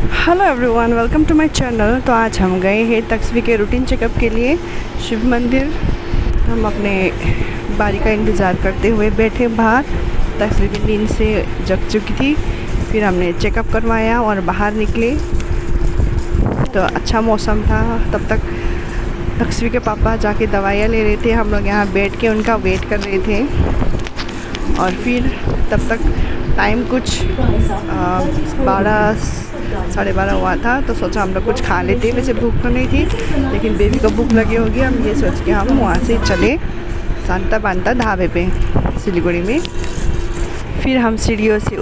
Hello everyone, welcome to my channel. तो आज हम गए हैं तस्वी के रूटीन चेकअप के लिए शिव मंदिर। हम अपने बारी का इंतज़ार करते हुए बैठे बाहर। तस्वी की नींद से जग चुकी थी। फिर हमने चेकअप करवाया और बाहर निकले तो अच्छा मौसम था। तब तक तस्वी के पापा जाके दवाइयाँ ले रहे थे, हम लोग यहाँ बैठ के उनका वेट कर रहे थे। और फिर तब तक टाइम कुछ 12 साढ़े 12 हुआ था। तो सोचा हम लोग कुछ खा लेते। वैसे भूख तो नहीं थी, लेकिन बेबी को भूख लगी होगी। हम ये सोच के हम वहाँ से चले सांता पांता ढाबे पे सिलीगुड़ी में। फिर हम सीढ़ियों से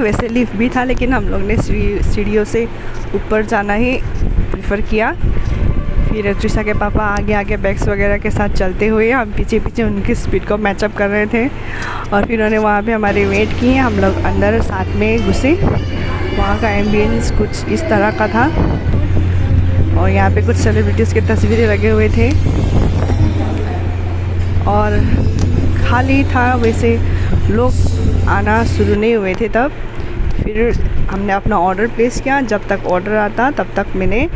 वैसे लिफ्ट भी था, लेकिन हम लोग ने सीढ़ियों से ऊपर जाना ही प्रेफर किया। फिर त्रिशा के पापा आगे आगे बैग्स वगैरह के साथ चलते हुए, हम पीछे पीछे उनकी स्पीड को मैचअप कर रहे थे। और फिर उन्होंने वहाँ पे हमारे वेट किए। हम लोग अंदर साथ में घुसे। वहाँ का एम्बियंस कुछ इस तरह का था और यहाँ पे कुछ सेलिब्रिटीज़ की तस्वीरें लगे हुए थे और खाली था। वैसे लोग आना शुरू नहीं हुए थे तब। फिर हमने अपना ऑर्डर प्लेस किया। जब तक ऑर्डर आता तब तक मैंने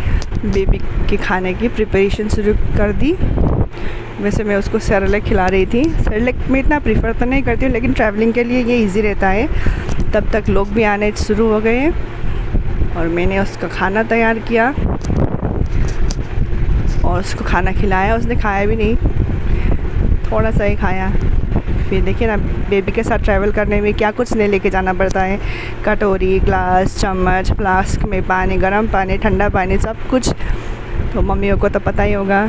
बेबी के खाने की प्रिपरेशन शुरू कर दी। वैसे मैं उसको सेरेलैक खिला रही थी। सेरेलैक मैं इतना प्रीफर तो नहीं करती हूँ, लेकिन ट्रैवलिंग के लिए ये इजी रहता है। तब तक लोग भी आने शुरू हो गए और मैंने उसका खाना तैयार किया और उसको खाना खिलाया। उसने खाया भी नहीं, थोड़ा सा ही खाया। फिर देखिए ना, बेबी के साथ ट्रैवल करने में क्या कुछ नहीं लेके जाना पड़ता है। कटोरी, ग्लास, चम्मच, फ्लास्क में पानी, गर्म पानी, ठंडा पानी, सब कुछ तो मम्मियों को तो पता ही होगा।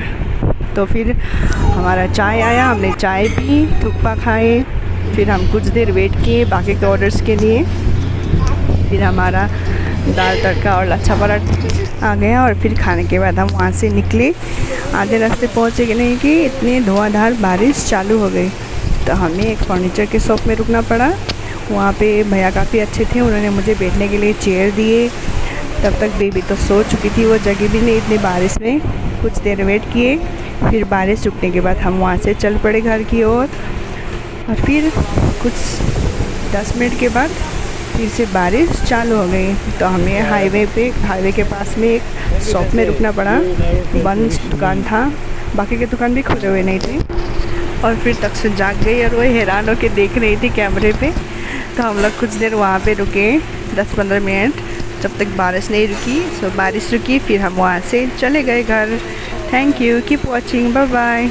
तो फिर हमारा चाय आया, हमने चाय पी, थुक्पा खाए। फिर हम कुछ देर वेट किए बाकी के ऑर्डर्स के लिए। फिर हमारा दाल तड़का और लच्छा पराठा आ गया और फिर खाने के बाद हम वहाँ से निकले। आधे रास्ते पहुँचे कि नहीं कि इतनी धुआंधार बारिश चालू हो गई। तो हमें एक फर्नीचर के शॉप में रुकना पड़ा। वहाँ पे भैया काफ़ी अच्छे थे, उन्होंने मुझे बैठने के लिए चेयर दिए। तब तक बेबी तो सो चुकी थी, वो जगी भी नहीं इतनी बारिश में। कुछ देर वेट किए, फिर बारिश रुकने के बाद हम वहाँ से चल पड़े घर की ओर। और फिर कुछ 10 मिनट के बाद फिर से बारिश चालू हो गई। तो हमें हाईवे के पास में एक शॉप में रुकना पड़ा। बंद दुकान था, बाकी के दुकान भी खुले हुए नहीं थे। और फिर तक से जाग गई और वो हैरान होकर देख रही थी कैमरे पे। तो हम लोग कुछ देर वहाँ पे रुके, 10-15 मिनट, जब तक बारिश नहीं रुकी। सो बारिश रुकी, फिर हम वहाँ से चले गए घर। Thank you, keep watching, bye bye.